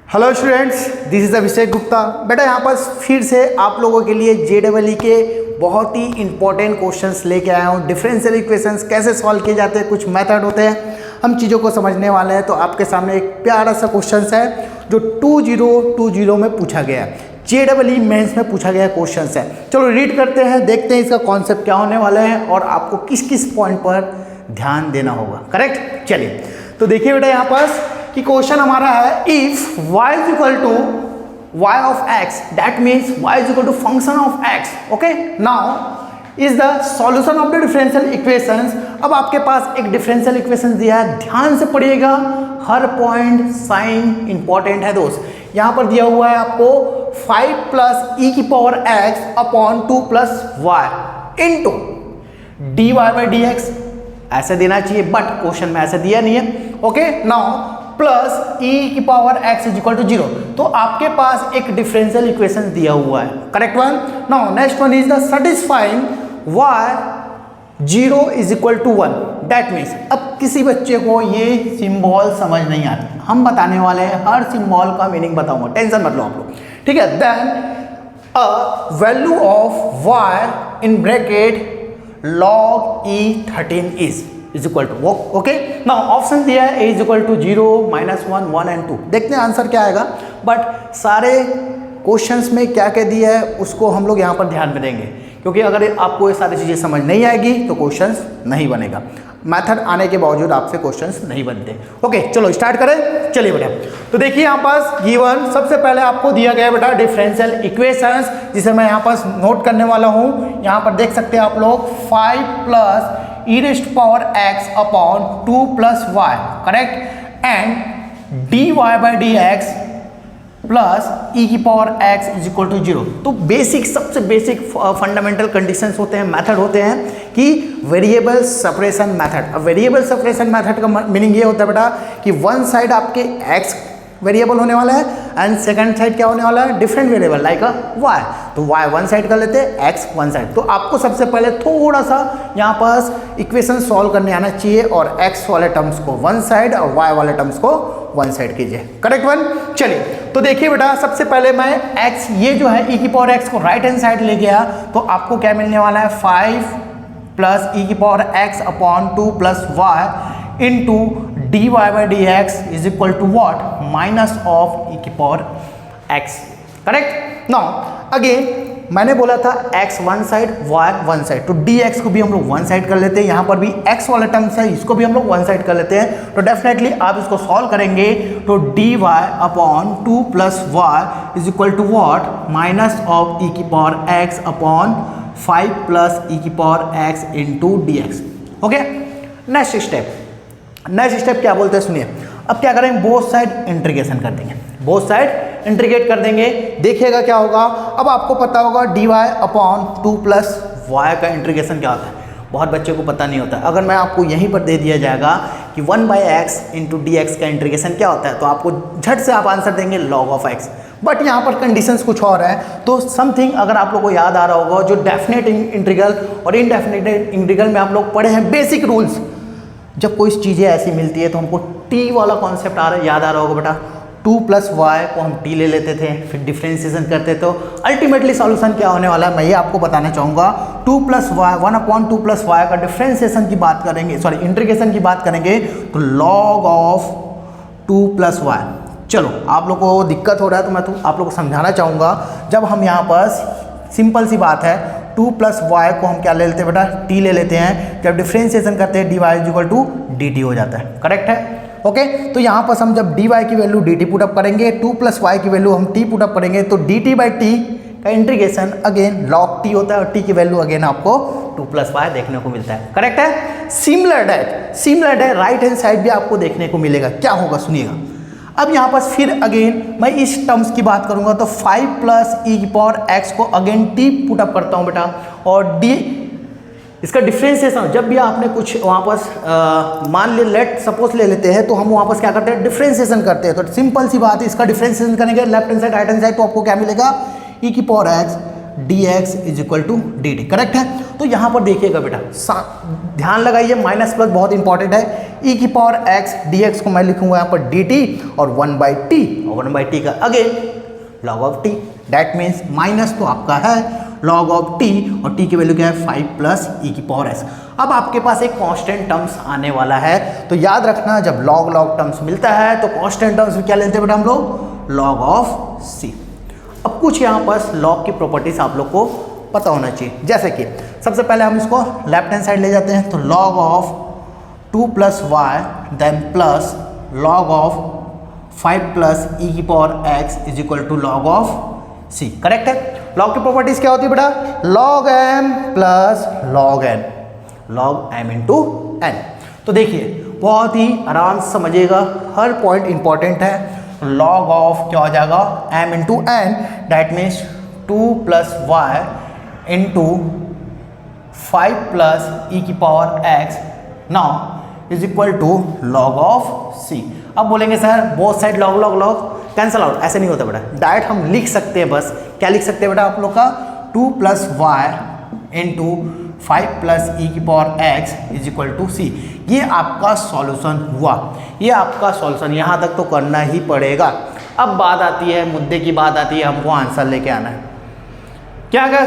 Hello students, this is Abhishek Gupta. बेटा यहाँ पर फिर से आप लोगों के लिए JEE के बहुत ही इंपॉर्टेंट क्वेश्चंस लेके आया हूँ। डिफरेंशियल इक्वेशंस कैसे सॉल्व किए जाते हैं, कुछ मेथड होते हैं, हम चीज़ों को समझने वाले हैं। तो आपके सामने एक प्यारा सा क्वेश्चन है जो 2020 में पूछा गया है, JEE मेंस में पूछा गया क्वेश्चन है। चलो रीड करते हैं, देखते हैं इसका कॉन्सेप्ट क्या होने वाला है और आपको किस किस पॉइंट पर ध्यान देना होगा। करेक्ट, चलिए तो देखिए बेटा यहाँ पास कि क्वेश्चन हमारा है, if y is equal to y of x, that means y is equal to function of x। Okay, now is the solution of the differential equations. अब आपके पास एक डिफरेंशियल इक्वेशन दिया है, ध्यान से पढ़िएगा, हर पॉइंट साइन इंपॉर्टेंट है दोस्त। यहां पर दिया हुआ है आपको 5 प्लस ई की power x upon 2 plus y into d y by d x, ऐसे देना चाहिए बट क्वेश्चन में ऐसे दिया नहीं है। ओके, नाउ प्लस ई की power x is equal to 0। तो आपके पास एक डिफरेंशियल इक्वेशन दिया हुआ है, correct one. Now next one is the satisfying y 0 is equal to 1। That means अब किसी बच्चे को ये सिंबल समझ नहीं आती, हम बताने वाले हैं, हर सिंबल का मीनिंग बताऊंगा, टेंशन मत लो आप लोग, ठीक है। Then a value of y in bracket log E13 is equal to, okay. Now option दिया है a is equal to 0, -1, 1 and 2। देखते हैं आंसर क्या आएगा, बट सारे क्वेश्चंस में क्या क्या दिया है उसको हम लोग यहाँ पर ध्यान में देंगे, क्योंकि अगर आपको ये सारी चीज़ें समझ नहीं आएगी तो क्वेश्चंस नहीं बनेगा, मेथड आने के बावजूद आपसे क्वेश्चंस नहीं बनते। ओके, चलो स्टार्ट करें, चलिए बेटा। तो देखिए यहाँ पास गिवन सबसे पहले आपको दिया गया बेटा डिफरेंशियल इक्वेशंस, जिसे मैं यहाँ पास नोट करने वाला हूँ। यहाँ पर देख सकते हैं आप लोग 5 plus e raised power x upon 2 plus y, correct, and d y by d x plus e की power x is equal to 0। तो बेसिक, सबसे बेसिक फंडामेंटल कंडीशंस होते हैं, मेथड होते हैं कि वेरिएबल सेपरेशन मेथड। अब वेरिएबल सेपरेशन मेथड का मीनिंग ये होता है बेटा कि वन साइड आपके x वेरिएबल होने वाला है एंड सेकंड साइड क्या होने वाला है, डिफरेंट वेरिएबल लाइक अ y। तो y वन साइड कर लेते हैं, x वन साइड। तो आपको सबसे पहले थोड़ा सा यहाँ पास इक्वेशन सॉल्व करने आना चाहिए और x वाले टर्म्स को वन साइड और y वाले टर्म्स को वन साइड कीजिए, करेक्ट वन। चलिए तो देखिए बेटा, सबसे पहले मैं x, ये जो है e की पावर x को राइट हैंड साइड ले गया तो आपको क्या मिलने वाला है, 5 प्लस ई की power x upon 2 plus y into d y by d x is equal to what, minus of e की power x, correct. Now again मैंने बोला था x one side y one side, तो dx को भी हम लोग वन साइड कर लेते हैं। यहाँ पर भी x वाला टर्म्स है, इसको भी हम लोग वन साइड कर लेते हैं। तो डेफिनेटली आप इसको सॉल्व करेंगे तो dy upon 2 plus y is equal to what, minus of e की power x upon 5 plus e की power x into d x. Okay, next step क्या बोलते हैं सुनिए। अब क्या करेंगे, बोथ साइड इंटीग्रेशन कर देंगे, बोथ साइड इंटीग्रेट कर देंगे। देखिएगा क्या होगा, अब आपको पता होगा dy अपॉन 2 प्लस वाई का इंटीग्रेशन क्या होता है, बहुत बच्चों को पता नहीं होता। अगर मैं आपको यहीं पर दे दिया जाएगा कि 1/x इंटू डी एक्स का इंटीग्रेशन क्या होता है, तो आपको झट से आप आंसर देंगे log ऑफ x। बट यहाँ पर कंडीशंस कुछ और है, तो समथिंग अगर आप लोग को याद आ रहा होगा, जो डेफिनेट इंटीग्रल और इनडेफिनेट इंटीग्रल में आप लोग पढ़े हैं बेसिक रूल्स, जब कोई चीज़ें ऐसी मिलती है तो हमको t वाला कॉन्सेप्ट याद आ रहा होगा बेटा। 2 प्लस वाई को हम t ले लेते थे, फिर डिफ्रेंसिएशन करते तो अल्टीमेटली सॉल्यूशन क्या होने वाला है मैं ये आपको बताना चाहूँगा। 2 plus y 1 upon 2 plus y का डिफ्रेंसिएशन की बात करेंगे, सॉरी इंटीग्रेशन की बात करेंगे तो log ऑफ 2 प्लस वाई। चलो आप लोग को दिक्कत हो रहा है तो मैं तो आप लोग को समझाना चाहूँगा। जब हम यहाँ पर सिंपल सी बात है, 2 प्लस वाई को हम क्या ले लेते हैं बेटा, t ले लेते हैं। जब डिफ्रेंसिएशन करते हैं dy is equal to dt हो जाता है, करेक्ट है। ओके, तो यहाँ पर हम जब dy की वैल्यू dt पुटअप करेंगे, 2 प्लस वाई की वैल्यू हम t पुटअप करेंगे, तो dt बाई t का इंटीग्रेशन अगेन log t होता है और t की वैल्यू अगेन आपको 2 प्लस वाई देखने को मिलता है, करेक्ट है। Similar that right hand side भी आपको देखने को मिलेगा। क्या होगा सुनिएगा, अब यहाँ पर फिर अगेन मैं इस टर्म्स की बात करूंगा तो 5 प्लस ई की पावर x को अगेन t पुटअप करता हूँ बेटा, और d इसका डिफ्रेंसिएशन, जब भी आपने कुछ वहाँ पर मान ले, लेट सपोज ले लेते हैं, तो हम वहाँ पर क्या करते हैं, डिफ्रेंसिएशन करते हैं। तो सिंपल सी बात है, इसका डिफ्रेंसिएशन करेंगे left hand side right hand side, तो आपको क्या मिलेगा, ई की power x dx is equal to dt, correct है। तो यहाँ पर देखिएगा बेटा, ध्यान लगाइए, माइनस प्लस बहुत इंपॉर्टेंट है। ई की पावर एक्स डी एक्स को मैं लिखूंगा यहाँ पर डी टी और 1/t, और 1/t का again log of T. That means minus तो आपका है लॉग ऑफ टी, और टी की वैल्यू क्या है 5 प्लस ई की पावर एस। अब आपके पास एक कांस्टेंट टर्म्स आने वाला है, तो याद रखना जब लॉग लॉग टर्म्स मिलता है तो कांस्टेंट टर्म्स में क्या लेते हैं बेटा हम लोग, लॉग ऑफ सी। अब कुछ यहाँ पर लॉग की प्रॉपर्टीज आप लोग को पता होना चाहिए, जैसे कि सबसे पहले हम इसको लेफ्ट हैंड साइड ले जाते हैं, तो log of 2 plus y then plus log of 5 plus e की power x is equal to log of c. Correct है। लॉग की प्रॉपर्टीज क्या होती है बेटा, log m plus log n, log m into n. तो देखिए बहुत ही आराम से समझिएगा, हर पॉइंट इंपॉर्टेंट है। लॉग ऑफ क्या हो जाएगा, m into n, that means 2 plus y into 5 plus e की power x now is equal to log of c. अब बोलेंगे sir both side log log log cancel out, ऐसे नहीं होता बेटा, डायरेक्ट हम लिख सकते हैं। बस क्या लिख सकते हैं बेटा आप लोग का, 2 plus y into 5 plus e की power x is equal to c. ये आपका सॉल्यूशन हुआ, ये आपका सॉल्यूशन, यहाँ तक तो करना ही पड़ेगा। अब बात आती है, मुद्दे की बात आती है, हमको आंसर लेके आना है। क्या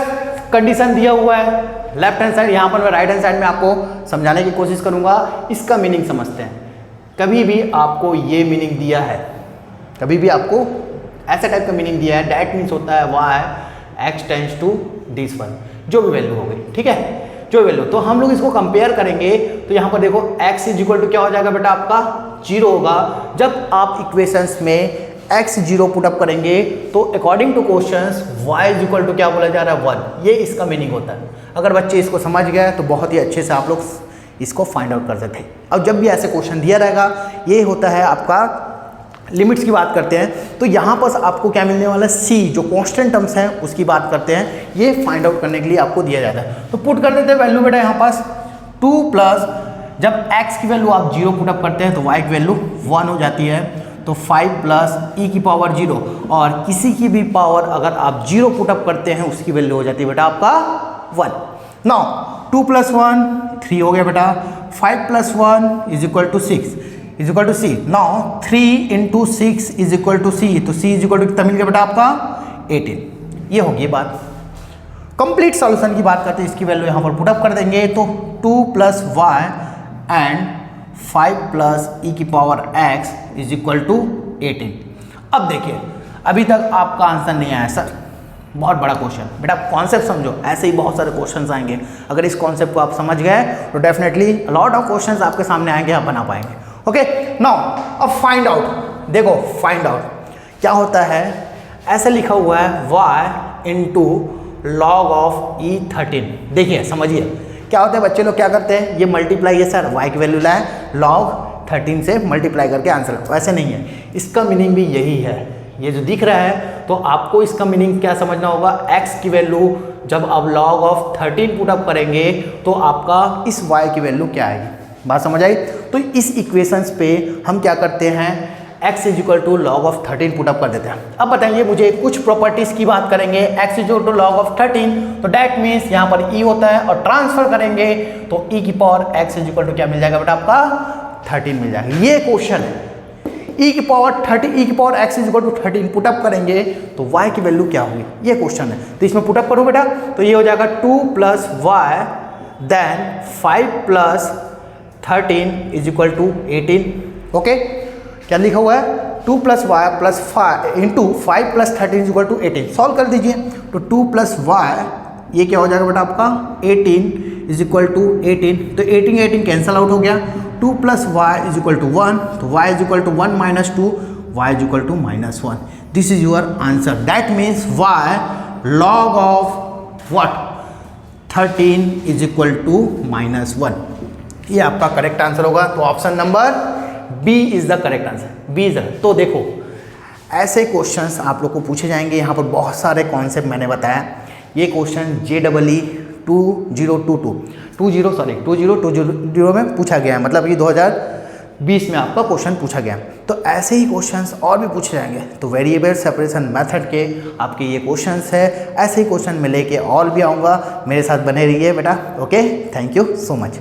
कंडीशन दिया हुआ है लेफ्ट हैंड साइड, यहाँ पर मैं राइट हैंड साइड में आपको समझाने की कोशिश करूँगा। इसका मीनिंग समझते हैं। कभी भी आपको ये मीनिंग दिया है, कभी भी आपको ऐसा टाइप का मीनिंग दिया है, डैट मीन्स होता है y x tends to this one, जो भी वैल्यू हो गई, ठीक है, जो वैल्यू। तो हम लोग इसको कंपेयर करेंगे, तो यहाँ पर देखो x इज इक्वल टू क्या हो जाएगा बेटा आपका 0 होगा। जब आप इक्वेशंस में x 0 पुटअप करेंगे तो according to questions y is equal to क्या बोला जा रहा है 1, ये इसका मीनिंग होता है। अगर बच्चे इसको समझ गए तो बहुत ही अच्छे से आप लोग इसको फाइंड आउट करते थे। अब जब भी ऐसे क्वेश्चन दिया रहेगा, ये होता है आपका लिमिट्स की बात करते हैं, तो यहाँ पर आपको क्या मिलने वाला है, c जो कांस्टेंट टर्म्स हैं उसकी बात करते हैं, ये फाइंड आउट करने के लिए आपको दिया जाता है। तो पुट कर देते हैं वैल्यू बेटा यहाँ पास 2 प्लस, जब x की वैल्यू आप 0 पुटअप करते हैं तो y की वैल्यू 1 हो जाती है, तो 5 प्लस ई की पावर 0, और किसी की भी पावर अगर आप 0 पुटअप करते हैं उसकी वैल्यू हो जाती है बेटा आपका 1। नाउ 2 प्लस 1 3 हो गया बेटा, 5 plus 1 is equal to 6 is equal to c. Now 3 into 6 is equal to c, तो सी इज इक्वल टू कितना मिल गया बेटा आपका 18। ये होगी बात। कंप्लीट सॉल्यूशन की बात करते हैं, इसकी वैल्यू यहाँ पर पुटअप कर देंगे, तो 2 plus y and 5 plus e की power x is equal to 18। अब देखिए अभी तक आपका आंसर नहीं आया सर, बहुत बड़ा क्वेश्चन बेटा, कॉन्सेप्ट समझो, ऐसे ही बहुत सारे क्वेश्चंस आएंगे। अगर इस कॉन्सेप्ट को आप समझ गए तो डेफिनेटली लॉट ऑफ क्वेश्चंस आपके सामने आएंगे, आप बना पाएंगे। ओके नाउ अब फाइंड आउट, देखो फाइंड आउट क्या होता है, ऐसे लिखा हुआ है y into log of E13। देखिए समझिए क्या होता है, बच्चे लोग क्या करते हैं, ये मल्टीप्लाई है सर, y की वैल्यू लाए लॉग 13 से मल्टीप्लाई करके आंसर, वैसे नहीं है, इसका मीनिंग भी यही है। ये जो दिख रहा है तो आपको इसका मीनिंग क्या समझना होगा, x की वैल्यू जब आप लॉग ऑफ 13 पुटअप करेंगे तो आपका इस y की वैल्यू क्या आएगी, बात समझ आई। तो इस इक्वेशंस पे हम क्या करते हैं, x is equal to log of 13 put up कर देते हैं। अब बताइए मुझे कुछ प्रॉपर्टीज की बात करेंगे, x is equal to log of 13, तो डैट मीन्स यहाँ पर e होता है, और ट्रांसफर करेंगे तो e की power x is equal to क्या मिल जाएगा बेटा आपका 13 मिल जाएगा। ये क्वेश्चन है, e की पावर 30, e की power x is equal to 13 put up करेंगे तो y की वैल्यू क्या होगी, ये क्वेश्चन है। तो इसमें पुटअप करूँ बेटा, तो ये हो जाएगा 2 plus y then 5 plus 13 is equal to 18। Okay क्या लिखा हुआ है, 2 plus y plus 5 into 5 plus 13 is equal to 18। Solve कर दीजिए, तो 2 प्लस वाई ये क्या हो जाएगा बेटा आपका 18 इज इक्वल टू 18, तो 18 कैंसल आउट हो गया। 2 plus y is equal to 1, तो y is equal to 1 minus 2, y is equal to minus 1। This is your answer, that means y log of what 13 is equal to minus 1, ये आपका correct answer होगा। तो option number B is the correct answer, B is the. तो देखो ऐसे questions आप लोग को पूछे जाएंगे, यहाँ पर बहुत सारे कॉन्सेप्ट मैंने बताया। ये क्वेश्चन JEE 2020 में पूछा गया है, मतलब ये 2020 में आपका क्वेश्चन पूछा गया। तो तो ऐसे ही क्वेश्चंस और भी पूछे जाएंगे। तो वेरिएबल सेपरेशन मेथड के आपके ये क्वेश्चंस है, ऐसे ही क्वेश्चन मैं लेके और भी आऊँगा। मेरे साथ बने रहिए बेटा। Okay, thank you so much.